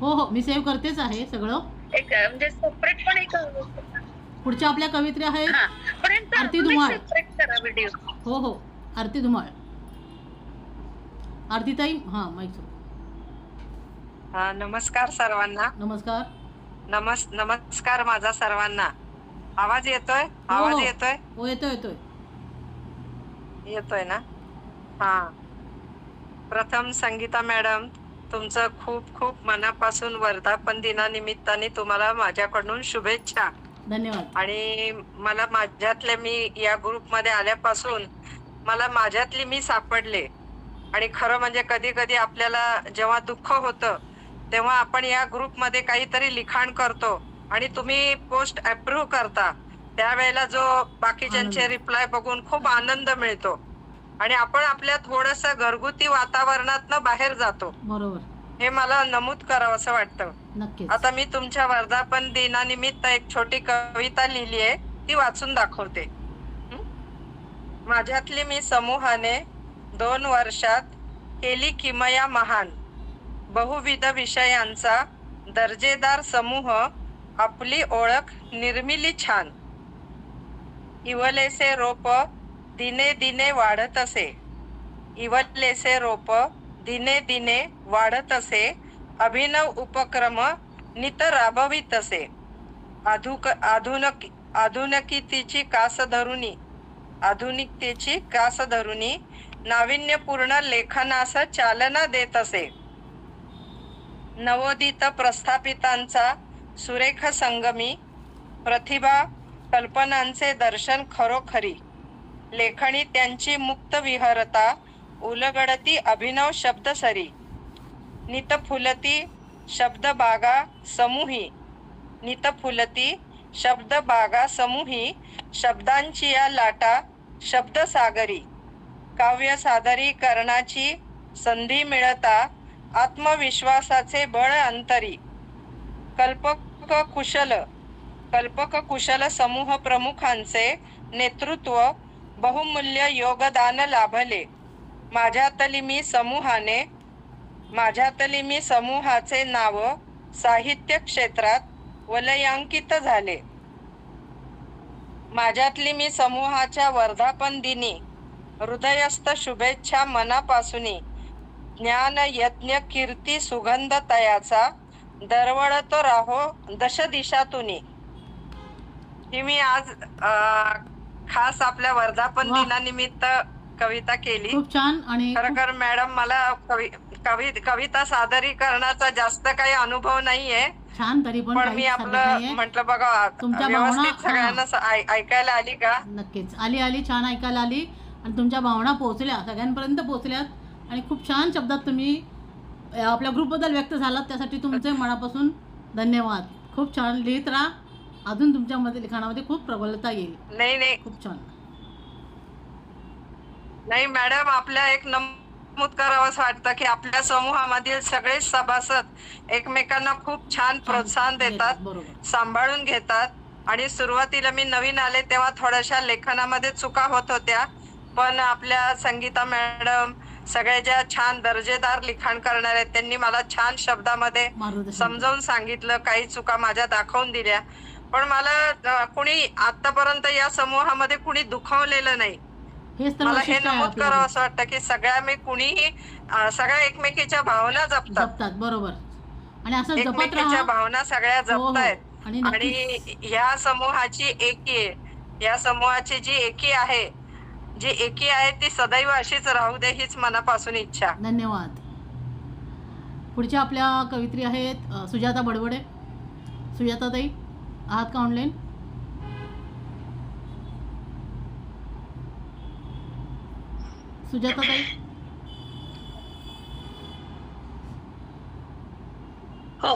हो हो, मी सेव्ह करतेच आहे सगळं. एक म्हणजे सेपरेट पण एक पुढच्या आपल्या कवित्री आहेत हा, पर्यंत आरती अजून एक धुमाळ. सेपरेट करा व्हिडिओ. हो हो, आरती धुमाळ. आरतीताई, हां माईक सुरू. नमस्कार सर्वांना. नमस्कार. नमस्कार माझा सर्वांना. आवाज येतोय? हो आवाज हो येतोय? हो, येतोय येतोय. येतोय ना? हा. प्रथम संगीता मॅडम, तुमचं खूप खूप मनापासून वर्धापन दिनानिमित्ताने तुम्हाला माझ्याकडून शुभेच्छा. धन्यवाद. आणि मला माझ्यातले, मी या ग्रुपमध्ये आल्यापासून मला माझ्यातली मी सापडले. आणि खरं म्हणजे कधी कधी आपल्याला जेव्हा दुःख होतं तेव्हा आपण या ग्रुपमध्ये काहीतरी लिखाण करतो आणि तुम्ही पोस्ट अप्रूव्ह करता, त्यावेळेला जो बाकीच्यांचे आनंद. रिप्लाय बघून खूप आनंद मिळतो आणि आपण आपल्या थोडस घरगुती वातावरणातनं बाहेर जातो. बरोबर. हे मला नमूद करावं असं वाटतं. नक्कीच. आता मी तुमच्या वर्धापन दिनानिमित्त एक छोटी कविता लिहिली आहे, ती वाचून दाखवते. माझ्यातली मी समूहाने 2 वर्षात केली किमया महान, बहुविध विषयांचा दर्जेदार समूह, आपली ओळख निर्मिली छान. इवलेसे रोप दिने दिने वाढत असे, इवलेसे रोप दिने दिने वाढत असे, अभिनव उपक्रम नित राबवित असे. आधुनिकतेची कास धरुनी नाविन्यपूर्ण लेखनास चालना देत असे. नवोदित प्रस्थापितांचा सुरेख संगमी, प्रतिभा कल्पनांचे दर्शन खरोखरी. लेखणी त्यांची मुक्त विहरता, उलगडती अभिनव शब्दसरी. नितफुलती शब्दबागा समूही, नितफुलती शब्दबागा समूही, शब्दांची या लाटा शब्दसागरी. काव्य सादरीकरणाची संधी मिळता, आत्मविश्वासाचे बळ अंतरी. कल्पक कुशल समूह प्रमुखांचे नेतृत्व, बहुमूल्य योगदान लाभले. माझ्यातली मी समूहाचे नाव साहित्य क्षेत्रात वलयांकित झाले. माझ्यातली मी समूहाच्या वर्धापन दिनी हृदयस्थ शुभेच्छा मनापासूनी. ज्ञान यज्ञ कीर्ती सुगंध तयाचा, दरवळतो राहो दश दिशातुनी. ही मी आज खास आपल्या वर्धापन वाह. दिनानिमित्त कविता केली. खूप छान. आणि खरखर मॅडम, मला कविता सादरीकरणाचा जास्त काही अनुभव नाहीये, छान. तरी पण पण मी काहीच हरकत आपलं नाहीये. म्हटलं बघा, तुमच्या व्यवस्थित भावना, सगळ्यांना ऐकायला आली का? नक्कीच आली आली, छान ऐकायला आली. आणि तुमच्या भावना पोहोचल्या, सगळ्यांपर्यंत पोहोचल्यात. आणि खूप छान शब्दात तुम्ही आपल्या ग्रुपबद्दल व्यक्त झालात, त्यासाठी तुमचे मनापासून धन्यवाद. खूप छान लिहित राहा, अजून तुमच्यामध्ये लिखाणामध्ये खूप प्रबलता येईल. नाही खूप छान. नाही मॅडम, आपल्या एक नमूद करावं असं वाटतं की आपल्या समूहामधील सगळे सभासद एकमेकांना खूप छान प्रोत्साहन देतात, बरोबर. सांभाळून घेतात. आणि सुरुवातीला मी नवीन आले तेव्हा थोड्याशा लेखनामध्ये चुका होत होत्या, पण आपल्या संगीता मॅडम सगळे ज्या छान दर्जेदार लिखाण करणार आहेत, त्यांनी मला छान शब्दामध्ये समजावून सांगितलं, काही चुका माझ्या दाखवून दिल्या. पण मला कुणी आतापर्यंत या समूहामध्ये कुणी दुखावलेलं नाही. मला हे नमूद करावं असं वाटतं की सगळ्या एकमेकीच्या भावना जपतात. बरोबर. आणि असं जपत एकमेकीच्या राहा. भावना सगळ्या जपतायत. आणि आणि या समूहाची जी एकी आहे ती सदैव अशीच राहू दे, हीच मनापासून इच्छा. धन्यवाद. पुढच्या आपल्या कवित्री आहेत सुजाता बडबडे. सुजाताताई, आहात का ऑनलाईन? सुजाताताई. हो,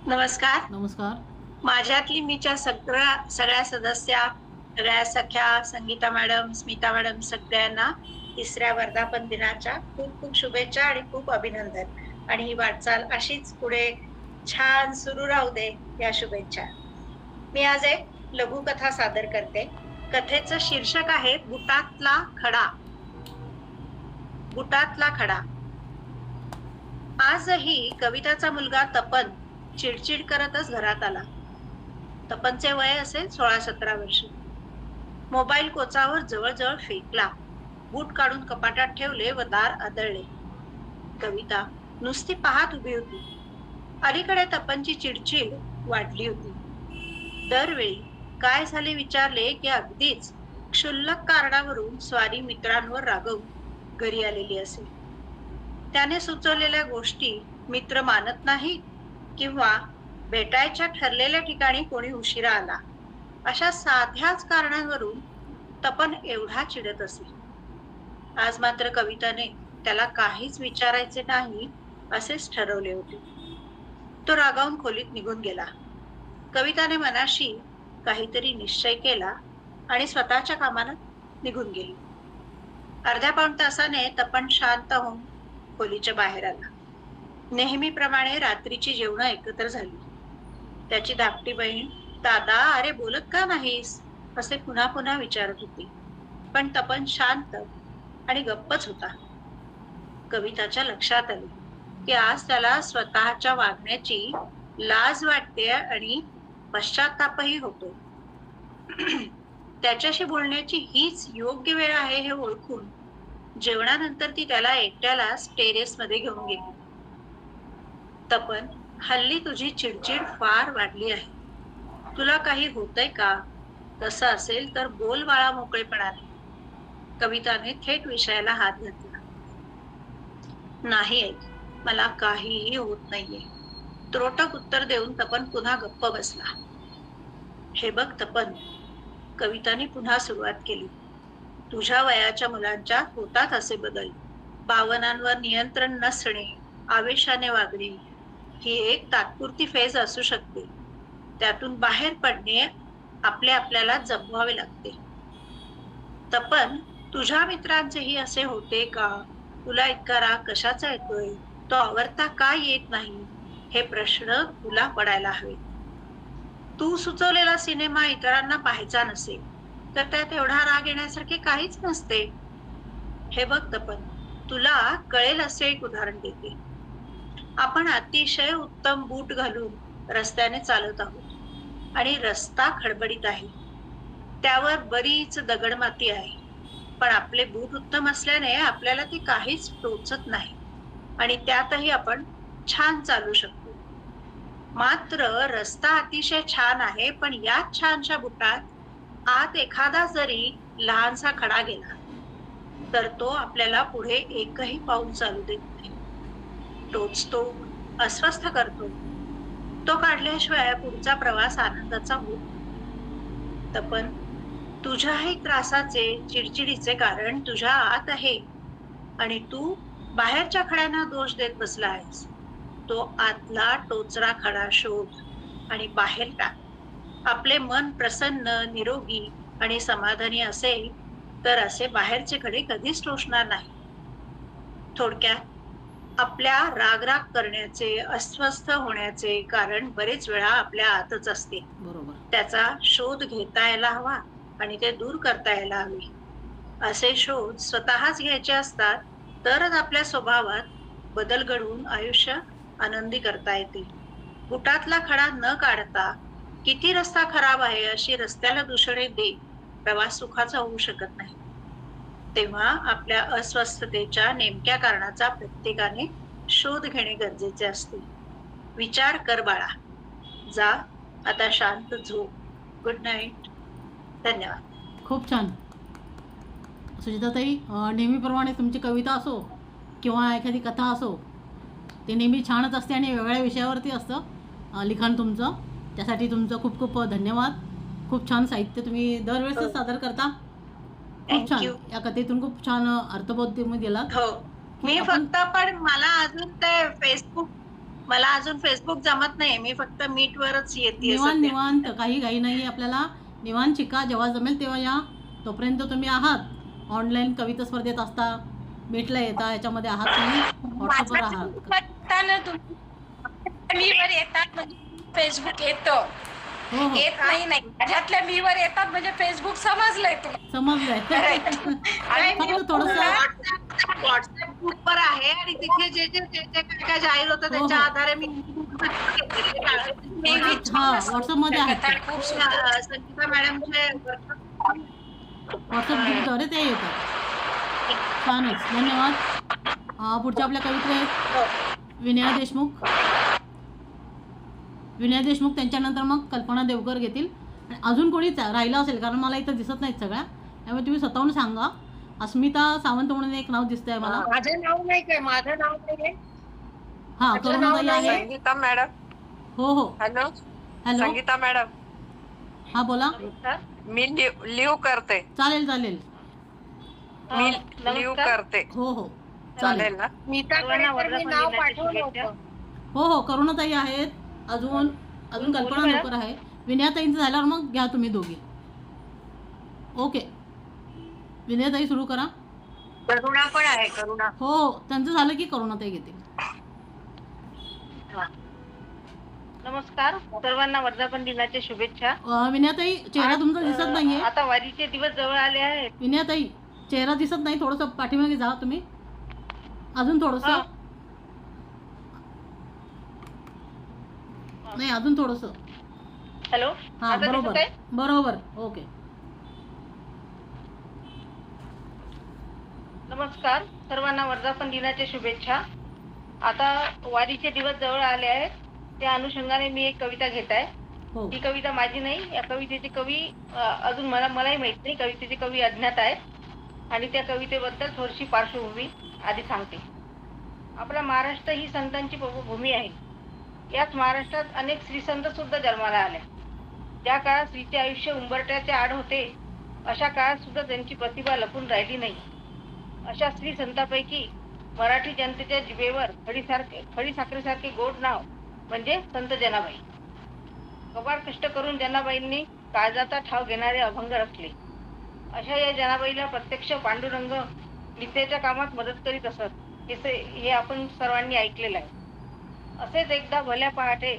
नमस्कार. नमस्कार. माझ्यातली मीच्या सगळ्या सदस्या, सगळ्या सख्या, संगीता मॅडम, स्मिता मॅडम, सगळ्यांना तिसऱ्या वर्धापन दिनाच्या खूप खूप शुभेच्छा आणि खूप अभिनंदन. आणि ही वाटचाल अशीच पुढे छान सुरू राहू दे, या शुभेच्छा. मी आज एक लघुकथा सादर करते. कथेचं शीर्षक आहे बुटातला खडा. बुटातला खडा. आजही कविताचा मुलगा तपन चिडचिड करतच घरात आला. तपनचे वय असेल 16-17 वर्ष. मोबाईल कोचावर जवळजवळ फेकला, बूट काढून कपाटात ठेवले व दार आदळले. कविता नुसती पाहत उभी होती. अलीकडे तपनची चिडचिड वाढली होती. दरवेळी काय झाले विचारले की अगदीच क्षुल्लक कारणावरून स्वारी मित्रांवर रागवून घरी आलेली असे. त्याने सुचवलेल्या गोष्टी मित्र मानत नाही किंवा भेटायच्या ठरलेल्या ठिकाणी कोणी उशिरा आला, अशा साध्याच कारणांवरून तपन एवढा चिडत असे. आज मात्र कविताने त्याला काहीच विचारायचे नाही असेच ठरवले होते. तो रागावून खोलीत निघून गेला. कविताने मनाशी काहीतरी निश्चय केला आणि स्वतःच्या कामाला निघून गेली. अर्ध्या पाऊण तासाने तपन शांत होऊन खोलीच्या बाहेर आला. नेहमीप्रमाणे रात्रीची जेवणं एकत्र झाली. त्याची धाकटी बहीण दादा अरे बोलत का नाहीस असे पुन्हा पुन्हा विचारत होती, पण तपन शांत आणि गप्पच होता. कविताच्या लक्षात आले की आज त्याला स्वतःच्या वागण्याची लाज वाटते आणि पश्चातापही होतो. त्याच्याशी बोलण्याची हीच योग्य वेळ आहे हे ओळखून जेवणानंतर ती त्याला एकट्याला टेरेस मध्ये घेऊन गेली. तपन, हल्ली तुझी चिडचिड फार वाढली आहे. तुला काही होतंय का? तसं असेल तर बोल बाळा मोकळेपणाने. कविताने थेट विषयाला हात घातला. नाही आई, मला काहीही होत नाहीये. त्रोटक उत्तर देऊन तपन पुन्हा गप्प बसला. हे बघ तपन, कविताने पुन्हा सुरुवात केली. तुझ्या वयाच्या मुलांच्या होतात असे बदल. भावनांवर नियंत्रण नसणे, आवेशाने वागणे ही एक तात्पुरती फेज असू शकते. त्यातून बाहेर पडणे आपल्याला जमवावे लागते. तपन, तुझ्या मित्रांचेही असे होते का? तुला इतका राग कशाचा येतोय? तो आवरता का येत नाही? हे प्रश्न तुला पडायला हवे. तू सुचवलेला सिनेमा इतरांना पाहायचा नसेल तर त्यात एवढा राग येण्यासारखे काहीच नसते. हे बघ तपन, तुला कळेल असे एक उदाहरण देते. आपण अतिशय उत्तम बूट घालून रस्त्याने चालत आहोत आणि रस्ता खडबडीत आहे. त्यावर बरीच दगडमाती आहे, पण आपले बूट उत्तम असल्याने आपल्याला ती काहीच टोचत नाही आणि त्यातही आपण छान चालू शकतो. मात्र रस्ता अतिशय छान आहे, पण याच छानशा बुटात आत एखादा जरी लहानसा खडा गेला तर तो आपल्याला पुढे एकही पाऊल चालू देत नाही. टोचतो, अस्वस्थ करतो. तो काढल्याशिवाय पुढचा प्रवास आनंदाचा होत. तपन, तुझ्याही त्रासाचे, चिडचिडीचे कारण तुझ्या आत आहे आणि तू बाहेरच्या खड्यांना दोष देत बसला आहेस. तो आतला टोचरा खडा शोध आणि बाहेर टाक. आपले मन प्रसन्न, निरोगी आणि समाधानी असेल तर असे बाहेरचे खडे कधीच टोचणार नाही. थोडक्यात आपल्या रागराग करण्याचे, अस्वस्थ होण्याचे कारण बरेच वेळा आपल्या आतच असते. बरोबर. त्याचा शोध घेता यायला हवा आणि ते दूर करता यायला हवे. असे शोध स्वतःच घ्यायचे असतात तरच आपल्या स्वभावात बदल घडवून आयुष्य आनंदी करता येते. बुटातला खडा न काढता किती रस्ता खराब आहे अशी रस्त्याला दूषणे देत प्रवास सुखाचा होऊ शकत नाही. तेव्हा आपल्या अस्वस्थतेच्या नेमक्या कारणाचा प्रत्येकाने शोध घेणे गरजेचे असते. विचार कर बाळा. जा आता शांत झोप. Good night. धन्यवाद. खूप छान सुजाताताई. नेहमीप्रमाणे तुमची कविता असो किंवा एखादी कथा असो, ते नेहमी छानच असते आणि वेगळ्या विषयावरती असतं लिखाण तुमचं. त्यासाठी तुमचं खूप खूप धन्यवाद. खूप छान साहित्य तुम्ही दरवेळेस सादर करता. खूप छान. या कथेतून खूप छान अर्थबोध तुम्ही दिलात. हो, मी फक्त पण मला अजून फेसबुक जमत नाही. मी फक्त मीटवरच येते. निवांत काही घाई नाही आपल्याला. निवांत शिका. जेव्हा जमेल तेव्हा या. तोपर्यंत तुम्ही आहात ऑनलाईन कविता स्पर्धेत असता, मीटला येता, याच्यामध्ये आहात तुम्ही, व्हॉट्सअपवर आहात. मीवर येतात म्हणजे फेसबुक येतं. हो हो, येत नाही त्याच्यातल्या मीवर येतात म्हणजे फेसबुक समजलंय तुम्हाला. समजलंय. आणि फक्त थोडंसं व्हॉट्सअप ग्रुपवर आहे आणि तिथे जे जे काय जाहीर होतं त्याच्या हो. आधारे मी हा व्हॉट्सअपमध्ये आहेत कथा खूप सुंदर. संगीता मॅडमचे व्हॉट्सअप ग्रुपद्वारे ते येतात. छानच, धन्यवाद. पुढच्या आपल्या कवित्री आहेत विनया देशमुख. विनया देशमुख त्यांच्यानंतर मग कल्पना देवकर घेतील. आणि अजून कोणी राहिलं असेल कारण मला इथं दिसत नाहीत सगळ्या, त्यामुळे तुम्ही स्वतःहून सांगा. अस्मिता सावंत म्हणून एक नाव दिसतंय मला. माझं नाव नाही काय, माझं नाव नाही हा करुणाताई आहे. संगीता मॅडम. हो हो. हॅलो हॅलो, संगीता मॅडम, हा बोला. मी लिव्ह करते. चालेल चालेल. मी लिव्ह करते. हो हो चालेल. चालेल ना? मी नाव पाठवलं होतं. हो हो करुणाताई आहेत. अजून अजून कल्पना देवकर आहे. विनयाताईंचं झाल्यावर मग घ्या तुम्ही दोघी. ओके विनयाताई सुरू करा. करुणा पण आहे, करुणा. हो हो त्यांचं झालं की करुणाताई घेतील. नमस्कार, सर्वांना वर्धापन दिनाच्या शुभेच्छा. विनयाताई चेहरा तुमचा दिसत नाहीये. आता वारीचे दिवस जवळ आले आहेत. विनयाताई चेहरा दिसत नाही, थोडंसं पाठीमागे जा तुम्ही. अजून थोडंसं. नाही अजून थोडंसं. हॅलो, हा आता बरोबर दिसत आहे? बरोबर. ओके. नमस्कार, सर्वांना वर्धापन दिनाच्या शुभेच्छा. आता वारीचे दिवस जवळ आले आहेत, त्या अनुषंगाने मी एक कविता घेत आहे. हो ही कविता माझी नाही, या कवितेचे कवी अजून मलाही माहित नाही. कवितेचे कवी अज्ञात आहेत आणि त्या कवितेबद्दल थोडीशी पार्श्वभूमी आधी सांगते. आपला महाराष्ट्र ही संतांची भूमी आहे. याच महाराष्ट्रात अनेक श्रीसंत सुद्धा जन्माला आल्या. ज्या काळात स्त्रीचे आयुष्य उंबरठ्याचे आड होते, अशा काळात सुद्धा त्यांची प्रतिभा लपून राहिली नाही. अशा स्त्री संतांपैकी मराठी जनतेच्या जिभेवर खडीसाखरेसारखे गोड नाव म्हणजे संत जनाबाई. कबाड कष्ट करून जनाबाईंनी काळजाचा ठाव घेणारे अभंग रचले. अशा या जनाबाईला प्रत्यक्ष पांडुरंग नित्याच्या कामात मदत करीत असत, हे आपण सर्वांनी ऐकलेलं आहे. असेच एकदा भल्या पहाटे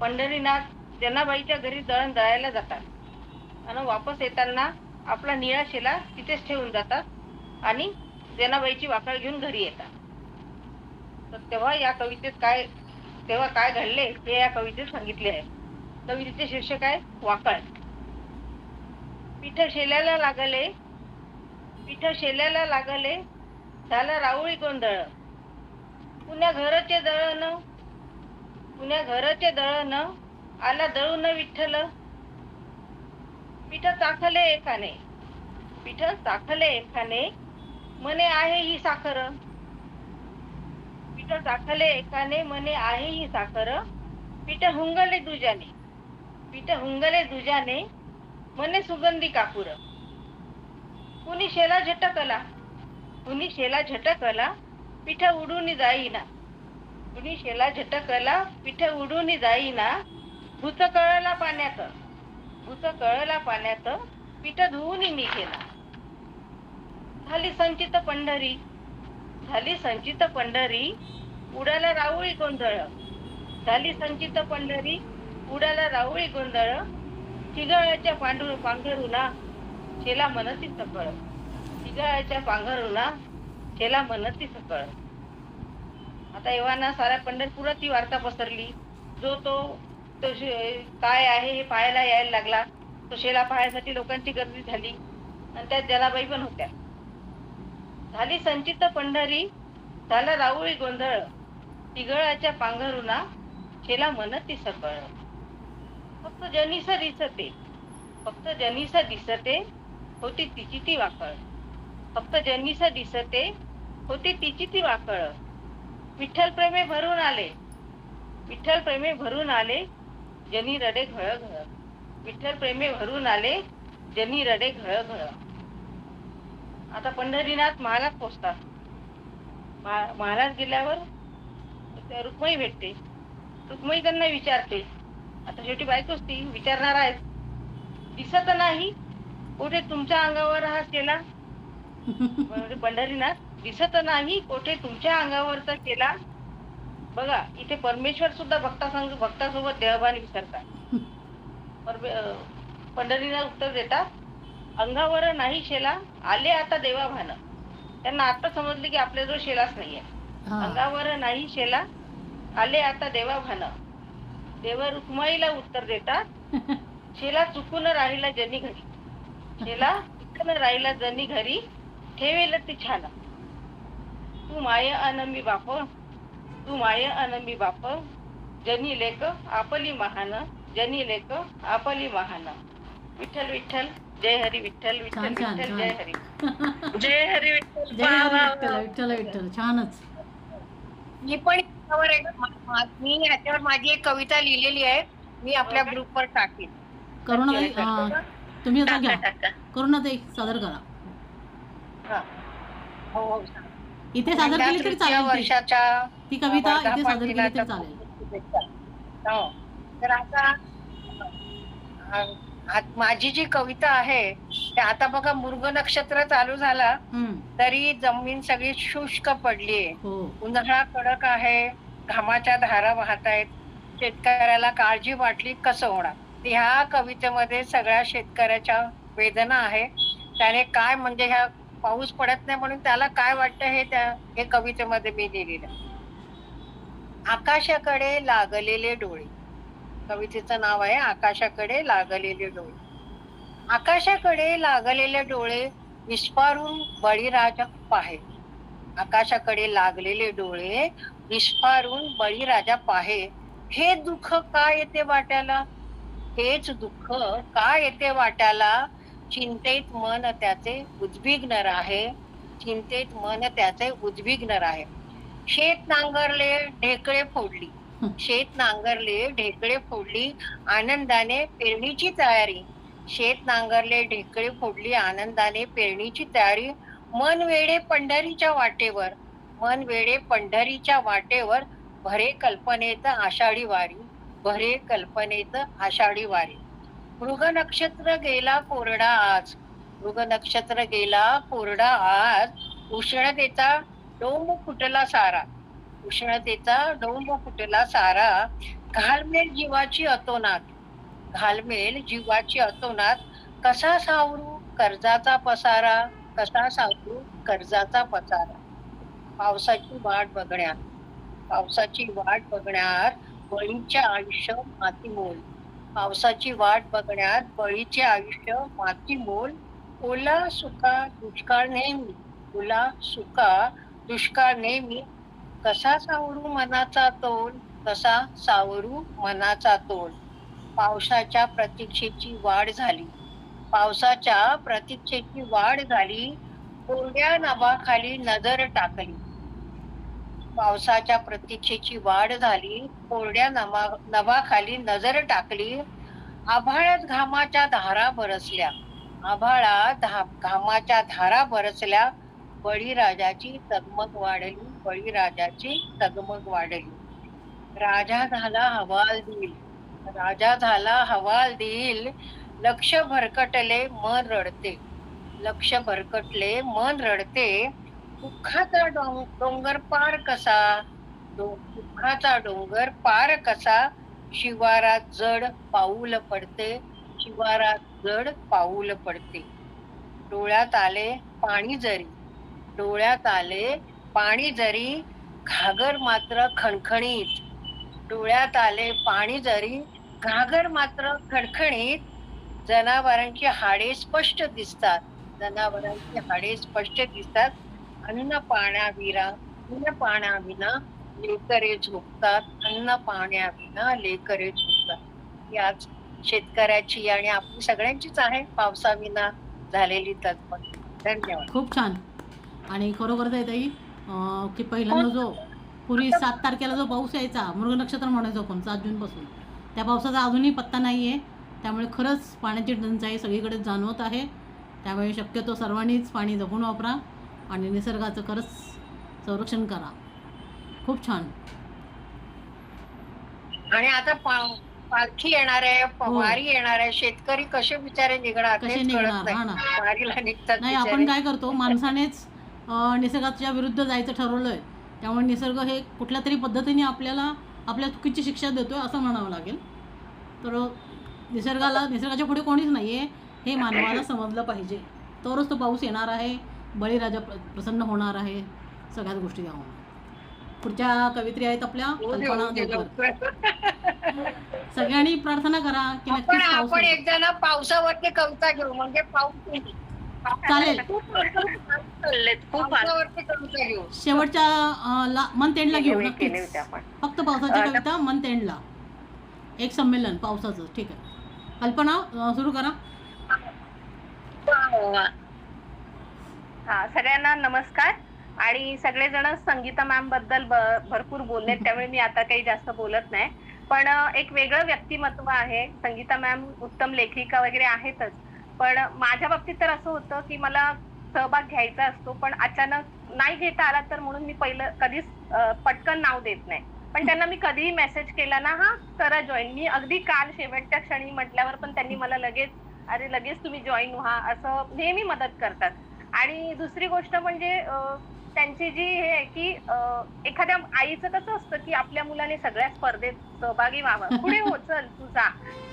पंढरीनाथ जनाबाईच्या घरी दळण दळायला जातात आणि वापस येताना आपला निळा शेला तिथेच ठेवून जातात आणि जनाबाईची वाकळ घेऊन घरी येतात. तर तेव्हा काय घडले हे या कवितेत सांगितले आहे. कवितेचे शीर्षक आहे वाकळ. पीठ शेल्याला लागले झाला राऊळी गोंधळ. पुण्या घरचे दळण आला दळून विठ्ठल. पीठ चाखले एकाने मने आहे ही साखर. पीठ चाखले एकाने मने आहे ही साखर. पीठ हुंगले दुजाने मने सुगंधी कापूर. कुणी शेला झटकला पीठ उडून जाईना. भूत कळला पाण्यात पीठ धुवून निघेना. झाली संचित पंढरी उडाला राऊळी गोंधळ. चिगळाच्या पांघरुणा शेला मनती सकळ. आता एव्हाना साऱ्या पंढरपुरात ती वार्ता पसरली. जो तो काय आहे हे पाहायला यायला लागला. तो शेला पाहण्यासाठी लोकांची गर्दी झाली आणि त्यात जनाबाई पण होत्या. झाली संचित पंढरी झाला राऊळी गोंधळ. तिगळाच्या पांघरुणा शेला मनती सकळ. फक्त जनीस दिसते होती तिची ती वाकळ. विठ्ठल प्रेमे भरून आले जनी रडे घळ. आता पंढरीनाथ महालात पोचतात. महालात गेल्यावर रुक्मिणी भेटते. रुक्मिणी त्यांना विचारते. आता शेवटी बायकोच ती विचारणार आहे. दिसत नाही कोठे तुमच्या अंगावर हा शेला. पंढरीनाथ दिसत नाही कोठे तुमच्या अंगावरचा शेला. बघा इथे परमेश्वर सुद्धा भक्तासोबत देहभान विसरतात. पंढरीनाथ उत्तर देतात अंगावर नाही शेला आले आता देवाभान. त्यांना आता समजले की आपल्याजवळ शेलाच नाहीये. हा अंगावर नाही शेला, आले आता देवा भान. देवा रुक्माईला उत्तर देतात, शेला चुकून राहिला जनी घरी. शेला चुकून राहिला जनी घरी, ठेवेल ती छान. तू माय अनमी बाप, तू माय अनमी बाप, जनी लेक आपली महान, जनी लेक आपली महान. विठ्ठल विठ्ठल जय हरी विठ्ठल, विठ्ठल छान, छान, विठ्ठल छान. जय हरी. जय हरी विठ्ठल. जय वा, हरी वा, विठ्ठल वा. विठ्ठल विठ्ठल. छानच. मी पण याच्यावर मी याच्यावर माझी एक कविता लिहिलेली आहे, मी आपल्या ग्रुपवर टाकेन. करुणाताई तुम्ही आता घ्या. टाका. करुणाताई सादर करा. हा. हो हो. इथे सादर केली तरी तृतीय चालेल ती. वर्षाच्या ती कविता इथे वर्धापन सादर केली तरी दिनाच्या चालेल. शुभेच्छा. हो. तर आता माझी जी कविता आहे ते आता बघा, मृग नक्षत्र चालू झाला हम्म. तरी जमीन सगळी शुष्क पडलीये. हो उन्हाळा कडक आहे, घामाच्या धारा वाहत आहेत, शेतकऱ्याला काळजी वाटली कसं होणार. ह्या कवितेमध्ये सगळ्या शेतकऱ्याच्या वेदना आहे. त्याने काय म्हणजे ह्या पाऊस पडत नाही म्हणून त्याला काय वाटतं हे कवितेमध्ये मी लिहिलेलं. आकाशाकडे लागलेले डोळे, कवितेचं नाव आहे आकाशाकडे लागलेले डोळे. आकाशाकडे लागलेले डोळे विस्फारून बळीराजा पाहे. आकाशाकडे लागलेले डोळे विस्फारून बळीराजा पाहे. हे दुःख का येते वाट्याला, हेच दुःख का येते वाट्याला. चिंतेत मन त्याचे उद्विग्न राहे, चिंतेत मन त्याचे उद्विग्न राहे. शेत नांगरले ढेकळे फोडली, शेत नांगरले ढेकळे फोडली, आनंदाने पेरणीची तयारी. शेत नांगरले ढेकळे फोडली, आनंदाने पेरणीची तयारी. मन वेडे पंढरीच्या वाटेवर, मन वेडे पंढरीच्या वाटेवर, भरे कल्पनेत आषाढी वारी, भरे कल्पनेत आषाढी वारी. मृग नक्षत्र गेला कोरडा आज, मृग नक्षत्र गेला कोरडा आज. उष्णतेचा डोंब फुटला सारा, उष्णतेचा डोंब फुटला सारा. घालमेल जीवाची अतोनात, घालमेल जीवाची अतोनात. कसा सावरू कर्जाचा पसारा, कसा सावरू कर्जाचा पसारा. पावसाची वाट बघण्यात, पावसाची वाट बघण्यात बळीचे आयुष्य मातीमोल. पावसाची वाट बघण्यात बळीचे आयुष्य मातीमोल. ओला सुका दुष्काळ नेहमी, ओला सुका दुष्काळ नेहमी. कसा सावरू मनाचा तोल, कसा सावरू मनाचा तोल. पावसाच्या प्रतीक्षेची वाढ झाली, पावसाच्या प्रतीक्षेची वाढ झाली. कोरड्या नभाखाली नजर टाकली, पावसाच्या प्रतीक्षेची वाढ झाली. कोरड्या नभाखाली नजर टाकली. आभाळात घामाच्या धारा बरसल्या, आभाळात घामाच्या धारा बरसल्या. बळीराजाची तगमग वाढली, बळीराजाची तगमग वाढली. राजा झाला हवालदिल, राजा झाला हवालदिल. लक्ष भरकटले मन रडते, लक्ष भरकटले मन रडते. दुःखाचा डोंगर पार कसा, दुःखाचा डोंगर पार कसा. शिवारात जड पाऊल पडते, शिवारात जड पाऊल पडते. डोळ्यात आले पाणी जरी, डोळ्यात आले पाणी जरी. घागर मात्र खणखणीत, डोळ्यात आले पाणी जरी. घागर मात्र खणखणीत. जनावरांची हाडे स्पष्ट दिसतात, जनावरांची हाडे स्पष्ट दिसतात. अन्न पाण्याविना, अन्न पाण्याविना लेकरे झोपतात, अन्न पाण्याविना लेकरे झोपतात. याच शेतकऱ्याची आणि आपली सगळ्यांचीच आहे पावसाविना झालेली तगमग. धन्यवाद. खूप छान. आणि खरोखर आहे ताई की पहिल्यांदा जो पूर्वी 7 तारखेला जो पाऊस यायचा, मृग नक्षत्र म्हणायचो आपण 7 जूनपासून, त्या पावसाचा अजूनही पत्ता नाही आहे. त्यामुळे खरंच पाण्याची टंचाई सगळीकडे जाणवत आहे. त्यामुळे शक्यतो सर्वांनीच पाणी जपून वापरा आणि निसर्गाचं खरंच संरक्षण करा. खूप छान. आणि आता पालखी येणार आहे, वारी येणार आहे. शेतकरी कसे बिचारे निघणार कसे तेच निघणार? कळत हा नाही. ना. वारीला निघतात नाही, बिचारे. आपण काय करतो, माणसानेच निसर्गाच्या विरुद्ध जायचं ठरवलंय. त्यामुळे निसर्ग हे कुठल्या तरी पद्धतीने आपल्याला आपल्या चुकीची शिक्षा देतोय असं म्हणावं लागेल. तर निसर्गाच्या पुढे कोणीच नाही आहे हे मानवाला समजलं पाहिजे. तरच तो पाऊस येणार आहे, बळीराजा प्रसन्न होणार आहे, सगळ्याच गोष्टी या होणार. पुढच्या कवित्री आहेत आपल्या कल्पना देवकर. सगळ्यांनी प्रार्थना करा की नक्कीच पाऊस आपण येईल. एकदा ना पावसावरती कविता घेऊ, म्हणजे पाऊस चालेल. पावसावरती कविता घेऊ. शेवटच्या मंथ एंडला घेऊ केले नक्कीच. होते आपण. फक्त पावसाची कविता मंथ एंडला, एक संमेलन पावसाचं. ठीक आहे, कल्पना सुरू करा. हा, सगळ्यांना नमस्कार. आणि सगळेजण संगीता मॅम बद्दल भरपूर बोलले, त्यामुळे मी आता काही जास्त बोलत नाही. पण एक वेगळं व्यक्तिमत्व आहे. संगीता मॅम उत्तम लेखिका वगैरे आहेतच, पण माझ्या बाबतीत तर असं होतं की मला सहभाग घ्यायचा असतो, पण अचानक नाही घेता आला तर म्हणून मी पहिलं कधीच पटकन नाव देत नाही. पण त्यांना मी कधीही मेसेज केला ना, हा करा जॉईन. मी अगदी काल शेवटच्या क्षणी म्हटल्यावर पण त्यांनी मला लगेच तुम्ही जॉईन व्हा असं नेहमी मदत करतात. आणि दुसरी गोष्ट म्हणजे त्यांची जी हे आहे की एखाद्या आईचं कसं असतं की आपल्या मुलाने सगळ्या स्पर्धेत सहभागी व्हावं, पुढे हो चल तुझा,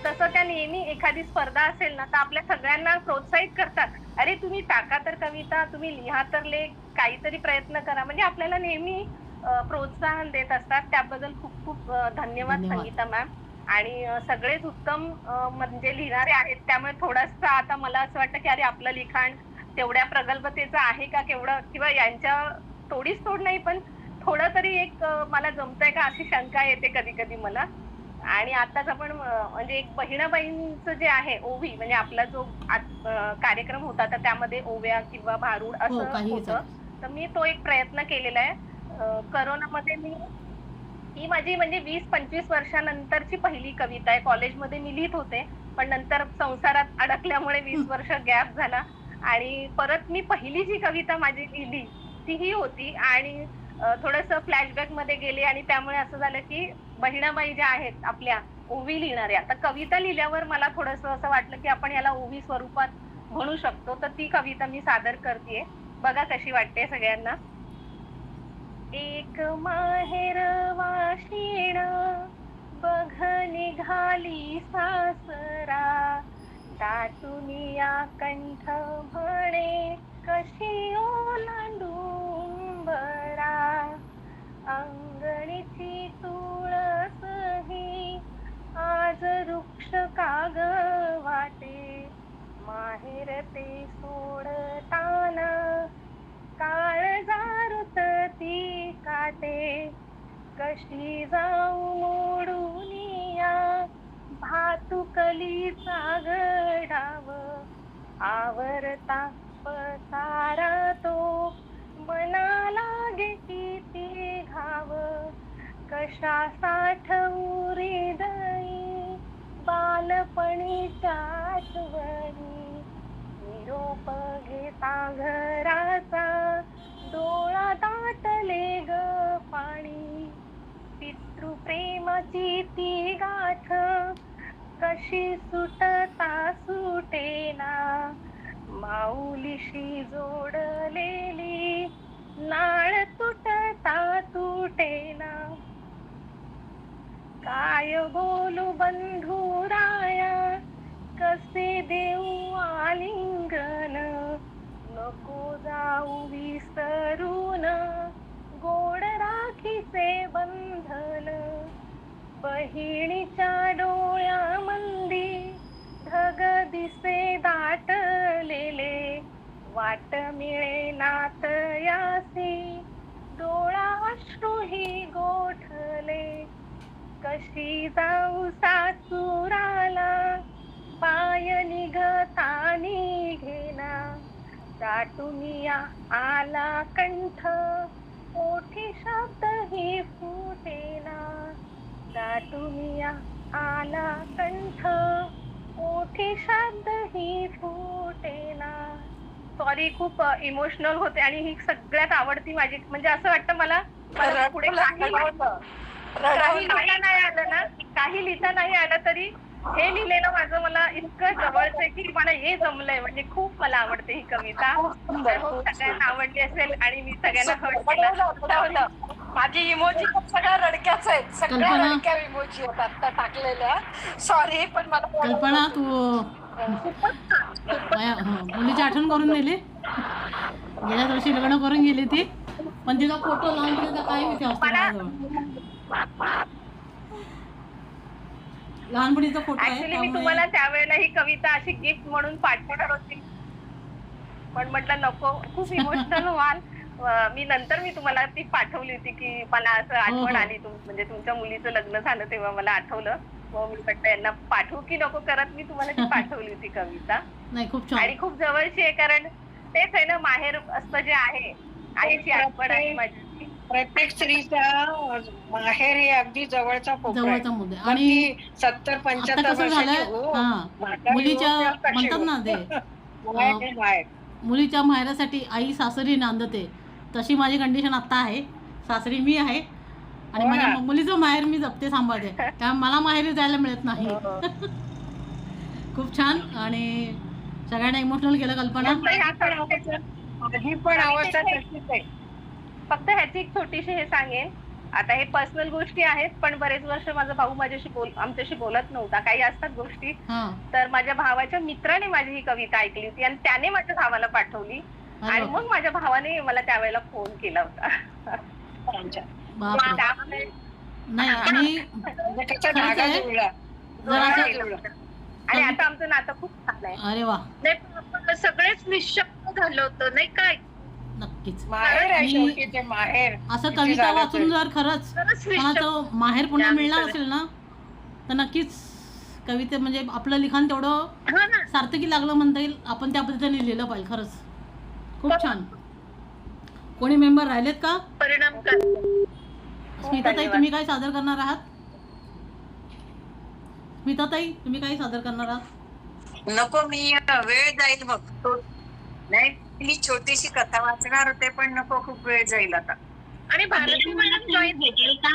तसं त्या नेहमी एखादी स्पर्धा असेल ना तर आपल्या सगळ्यांना प्रोत्साहित करतात. अरे तुम्ही टाका तर कविता, तुम्ही लिहा तर लेख, काहीतरी प्रयत्न करा, म्हणजे आपल्याला नेहमी प्रोत्साहन देत असतात. त्याबद्दल खूप खूप धन्यवाद संगीता मॅम. आणि सगळेच उत्तम म्हणजे लिहिणारे आहेत, त्यामुळे थोडंसं आता मला असं वाटतं की अरे आपलं लिखाण तेवढ्या प्रगल्भतेचं आहे का केवढं, किंवा यांच्या तोडीस तोड नाही पण थोडं तरी एक मला जमतंय का अशी शंका येते कधी कधी मला. आणि आताच आपण म्हणजे एक बहिणाबाईंचं जे आहे ओवी, म्हणजे आपला जो कार्यक्रम होता तर त्यामध्ये ओव्या किंवा भारूड असं होतं, तर मी तो एक प्रयत्न केलेला आहे. करोनामध्ये ही माझी म्हणजे 20-25 वर्षानंतरची पहिली कविता आहे. कॉलेजमध्ये मी लिहित होते, पण नंतर संसारात अडकल्यामुळे 20 वर्ष गॅप झाला आणि परत मी पहिली जी कविता माझी लिहिली तीही होती. आणि थोडंसं फ्लॅशबॅक मध्ये गेले आणि त्यामुळे असं झालं की बहिणाबाई ज्या आहेत आपल्या ओवी लिहिणाऱ्या, तर कविता लिहिल्यावर मला थोडंसं असं वाटलं की आपण याला ओवी स्वरूपात म्हणू शकतो, तर ती कविता मी सादर करतेय. बघा कशी वाटते सगळ्यांना. एक माहेर वाशिण बघ निघाली सासरा, दाटुनिया कंठ म्हणे कशी ओलांडून बरा, अंगणीची तुळस ही आज वृक्ष काग वाटे, माहेर ते सोडताना काळजारुत ती काटे, कशी जाऊ मोडून या भातुकलीचा गडाव, आवरता पसारा तो मनाला किती घाव, कशा साठवू हृदयी बालपणीच्या आठवणी, निरोप घेता घराचा डोळा दाटले ग पाणी, पितृप्रेमाची ती गाठ कशी सुटता सुटेना, माऊलीशी जोडलेली नाळ तुटता तुटेना, काय बोलू बंधुराया कसे देऊ आलिंगन, नको जाऊ विसरून गोड राखीचे बंधन, बहिणीच्या डोळ्यामंदी ढग दिसे दाटलेले, वाट मिळे नात यासी डोळा अश्रूही गोठले, कशी जाऊ सासुराला पाय निघता निघेना, दाटुनिया आला कंठ ओठी शब्द ही फुटेना, दाटुनिया आला कंठ ओठी शब्द ही फुटेना. सॉरी, खूप इमोशनल होते आणि ही सगळ्यात आवडती माझी. म्हणजे असं वाटतं मला पुढे काही लिहिता नाही आलं ना, काही लिहिता नाही आलं तरी हे लिहिलेलं माझं मला इतकं जवळचं आहे की मला हे जमलंय. म्हणजे खूप मला आवडते ही कविता. सगळ्यांना आवडली असेल आणि मी सगळ्यांना हर्ट केलं. माझी इमोजी सगळ्या रडक्याच आहेत, सगळ्या रडक्या इमोजी होतात त्या टाकलेल्या. सॉरी, पण मला कल्पना तू मुलीची आठवण करून दिली. गेल्या वर्षी लग्न करून गेली ती, पण तिचा फोटो लहानपणीचा काही विषय असतो माझ्याजवळ. लहानपणीचा फोटो आहे ऍक्च्युली मी त्यामुळे तुम्हाला त्यावेळेला ही कविता अशी गिफ्ट म्हणून पाठवणार होती, पण म्हटलं नको, खूप इमोशनल व्हाल. मी नंतर तुम्हाला ती पाठवली होती की मला असं आठवण आली, म्हणजे तुमच्या मुलीचं लग्न झालं तेव्हा मला आठवलं. मग मी म्हटलं यांना पाठवू की नको करत मी तुम्हाला ती पाठवली होती कविता. नाही खूप छान. आणि खूप जवळची आहे, कारण तेच आहे ना माहेर असतं जे आहे, आईची आठवण आहे माझी. प्रत्येक स्त्रीचा माहेर हे अगदी जवळचा कोपरा आहे. जवळचा मुद्दा. मग आणि ती 70 आता 75 कसं वर्षाची झालंय, हो, हा, म्हातारी मुलीच्या हो, त्याला कशी म्हणतात ना हो. ते माहेर हे माहेर. मुलीच्या माहेरासाठी आई सासरी नांदते, तशी माझी कंडिशन आता आहे. सासरी मी आहे आणि हो माझ्या ना. मुलीचं माहेर मी जपते, सांभाळते, त्यामुळे मला माहेरी जायला मिळत नाही. खूप छान. आणि सगळ्यांना इमोशनल केलं कल्पना. माझी पण अवस्था तशीच आहे. फक्त ह्याची एक छोटीशी हे सांगेन, आता हे पर्सनल गोष्टी आहेत, पण बरेच वर्ष माझा भाऊ आमच्याशी बोलत नव्हता. काही असतात गोष्टी, हा, तर माझ्या भावाच्या मित्राने माझी ही कविता ऐकली होती आणि त्याने माझ्या भावाला पाठवली आणि मग माझ्या भावाने मला त्यावेळेला फोन केला होता. बापरे. त्यामुळे नाही आणि म्हणजे त्याचा खरंच धागा आहे. जुळला. जर असं, आणि आता आमचं नातं खूप छान आहे. अरे वा, नाही पण आपण सगळेच निशब्द झालं होतं नाही काय, नक्कीच. माहेर आहे शेवटी ते माहेर. असं किती कविता झालं वाचून तरी. जर खरंच खरंच निशब्द. कोणाचं माहेर पुन्हा आम्ही मिळणार सगळे. असेल ना, तर नक्कीच कविते म्हणजे आपलं लिखाण तेवढं हा ना, सार्थकी लागलं म्हणता येईल. आपण त्या पद्धतीने लिहिलं पाहिजे. खरंच खूप छान. कोणी मेंबर राहिलेत का? परिणाम कर. स्मिताताई, तुम्ही काय सादर करणार आहात? स्मिताताई, तुम्ही काय सादर करणार आहात? नको, मी वेळ जाईल मग. नाही, मी छोटीशी कथा वाचणार होते, पण नको, खूप वेळ जाईल आता. आणि भारती मॅडम जॉईन भेटेल का?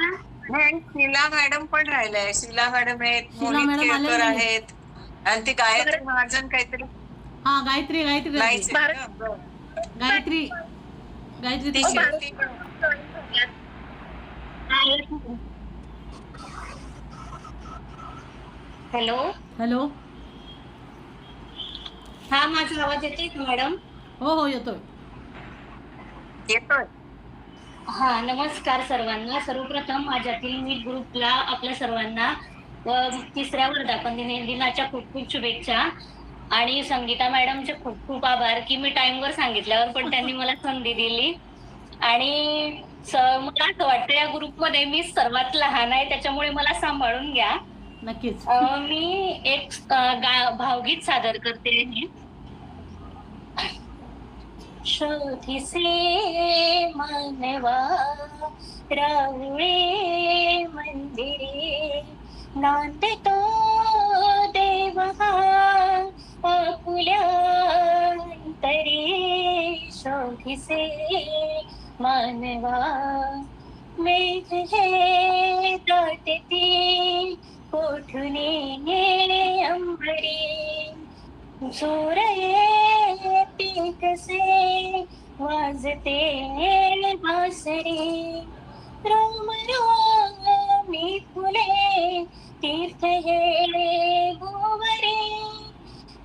नाही, शीला मॅडम पण राहिलाय. शीला मॅडम आहेत, शीला मोहित मॅडम केळकर आलेली आहे. आहेत, आणि ती गायत्री महाजन काहीतरी हा, गायत्री राहिली. नाहीच आहे भारत- का? गायत्री ती ताई. शेवटी हॅलो, हॅलो. हा माझा आवाज येतोय का मॅडम? हो हो, येतोय. येतोय. हा, नमस्कार सर्वांना. सर्वप्रथम माझ्यातील मी ग्रुपला आपल्या सर्वांना तिसऱ्या वर्धापन दिनाच्या खूप खूप शुभेच्छा. आणि संगीता मॅडमचे खूप खूप आभार की मी टाइमवर सांगितल्यावर पण त्यांनी मला संधी दिली. आणि मला असं वाटतं या ग्रुपमध्ये मी सर्वात लहान आहे, त्याच्यामुळे मला सांभाळून घ्या. नक्कीच. मी एक भावगीत सादर करते. शोधिसे मानवा राहुळे मंदिरे, नांदतो देवा आपुल्या अंतरी. शोधिसे मानवा मेघ हे दाटती कोठुनी अंबरी, जोर येते कसे वाजते बासरी. रोम रोमी फुले तीर्थ हे गोवरे,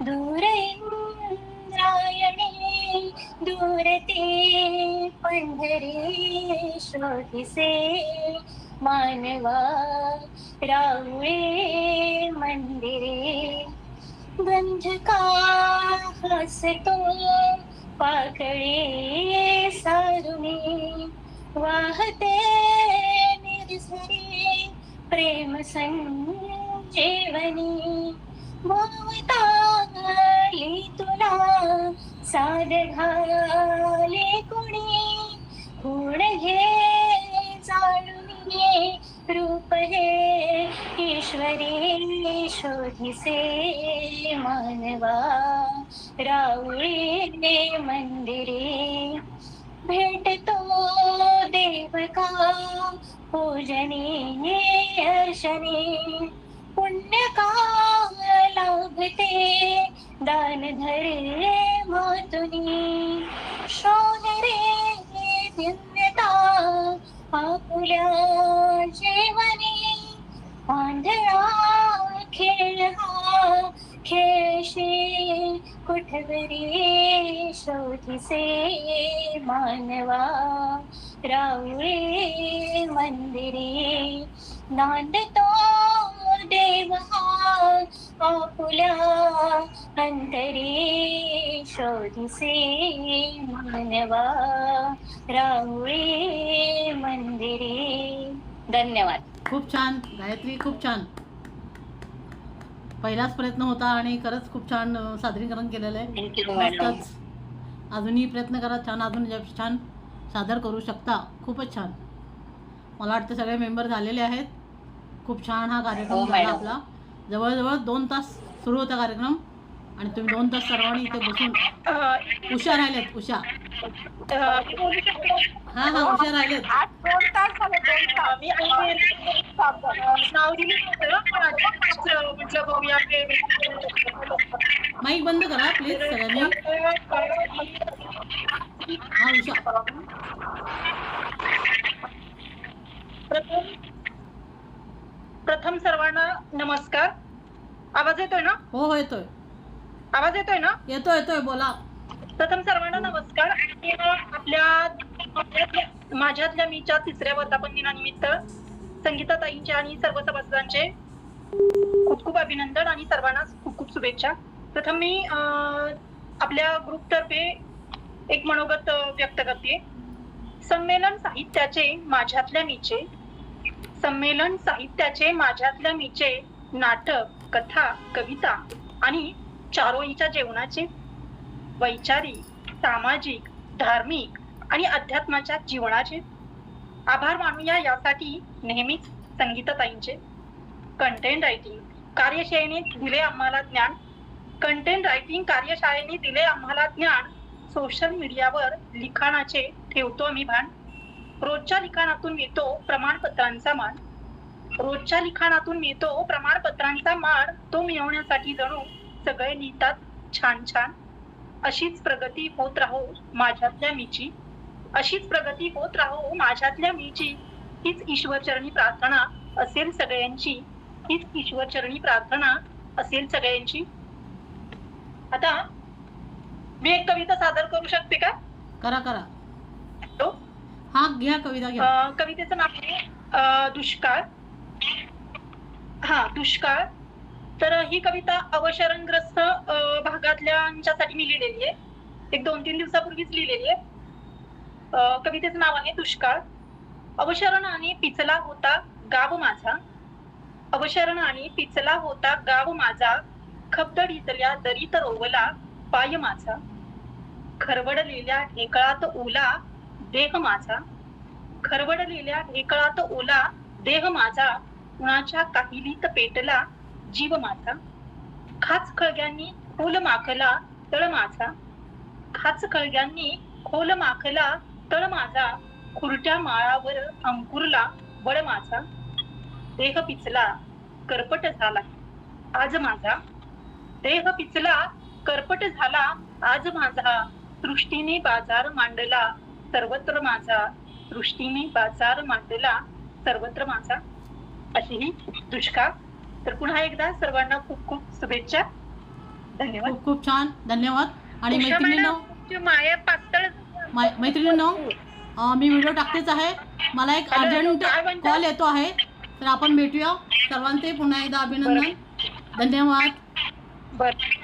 दूर इंद्रायणी दूर ते पंढरी. शोधिसे मानवा राहुळे मंदिरे, गंध का हसतो पाकळी सारुणी, वाहते निर्झरी प्रेम संजीवनी. भोवताली तुला साद घाले कुणी, गुण घे जाणून रूप हे ईश्वरी. शोधिसे मानवा राहुळे मंदिरे, भेटतो देव का पूजने अर्चने, पुण्य का लाभते दान धरे मातुनी. शोध रे दिव्यता आपुल्या जीवनी, आंधळा खेळ हा खेळशी कुठवरी शोधिसे मानवा राऊळे मंदिरे नांदतो देव आपुल्या अंतरे शोधिसे मानवा राऊळे मंदिरे. धन्यवाद. खूप छान गायत्री, खूप छान. पहिलाच प्रयत्न होता आणि खरंच खूप छान सादरीकरण केलेलं आहे. Thank you madam. मस्तच. अजूनही प्रयत्न करा, छान अजून छान सादर करू शकता. खूपच छान. मला वाटतं सगळे मेंबर झालेले आहेत. खूप छान हा कार्यक्रम हो, झाला मॅडम. आपला. जवळजवळ 2 तास सुरू होता कार्यक्रम आणि तुम्ही 2 तास सर्वांनी इथे बसून उषा राहिलेत. उषा, हा हा उषा राहिलेत. आज 2 तास झाले. 2 तास मी नाव दिलं म्हटलं बघूया. माईक बंद करा प्लीज सगळ्यांनी. हा उषा. प्रथम सर्वांना नमस्कार. आवाज येतोय ना? हो येतोय. आवाज येतोय ना? येतोय बोला. प्रथम सर्वांना नमस्कार. आणि माझ्यातल्या मीच्या 3ऱ्या वर्धापन दिनानिमित्त संगीताताईंचे आणि सर्व सभासदांचे खूप खूप अभिनंदन आणि सर्वांना खूप खूप शुभेच्छा. प्रथम मी आपल्या ग्रुपतर्फे एक मनोगत व्यक्त करते. संमेलन साहित्याचे माझ्यातल्या मीचे, संमेलन साहित्याचे माझ्यातल्या मीचे नाटक, कथा, कविता आणि चारोळीच्या जेवणाचे वैचारिक, सामाजिक, धार्मिक आणि अध्यात्माच्या जीवनाचे आभार मानूया यासाठी नेहमीच संगीताताईंचे. कंटेंट रायटिंग कार्यशाळेने दिले आम्हाला ज्ञान, कंटेंट रायटिंग कार्यशाळेने दिले आम्हाला ज्ञान. सोशल मीडियावर लिखाणाचे ठेवतो आम्ही भान, रोजच्या लिखाणातून मिळतो प्रमाणपत्रांचा मान, रोजच्या लिखाणातून मिळतो प्रमाणपत्रांचा मान. तो मिळवण्यासाठी जणू सगळे लिहितात छान छान. अशीच प्रगती होत राहो माझ्यातल्या मीची, अशीच प्रगती होत राहो माझ्यातल्या मीची. हीच ईश्वरचरणी प्रार्थना असेल सगळ्यांची, हीच ईश्वरचरणी प्रार्थना असेल सगळ्यांची. आता मी एक कविता सादर करू शकते का? करा. तो हा घ्या कविता घ्या. कवितेचं नाव आहे दुष्काळ. हा दुष्काळ. तर ही कविता अवशरणग्रस्त भागातल्यांच्यासाठी मी लिहिलेली आहे. एक 2-3 दिवसापूर्वीच लिहिलेली आहे. कवितेचं नाव आहे दुष्काळ. अवशरणाने पिचला होता गाव माझा, अवशरणाने पिचला होता गाव माझा. खबदडीतल्या दरीत रोवला पाय माझा, खरवडलेल्या ढेकळात ओला देह माझा, खरवडलेल्या ढेकळात ओला देह माझा. उन्हाच्या काहिलीत पेटला जीव माझा. खाच खळग्यांनी खोल माखला तळ माझा, खाच खळग्यांनी खोल माखला तळ माझा. खुरट्या माळावर अंकुरला बळ माझा. देह पिचला करपट झाला आज माझा, देह पिचला करपट झाला आज माझा. सृष्टीने बाजार मांडला सर्वत्र माझा, सृष्टीने बाजार मांडला सर्वत्र माझा. अशी ही दुष्काळ. तर पुन्हा एकदा सर्वांना खूप खूप शुभेच्छा. धन्यवाद. खूप खूप छान. धन्यवाद. आणि मैत्रिणींनो, माया पातळ मैत्रिणींनो मी व्हिडिओ टाकतेच आहे. मला एक अर्जंट कॉल येतो आहे, तर आपण भेटूया. सर्वांचे पुन्हा एकदा अभिनंदन. धन्यवाद. बरं.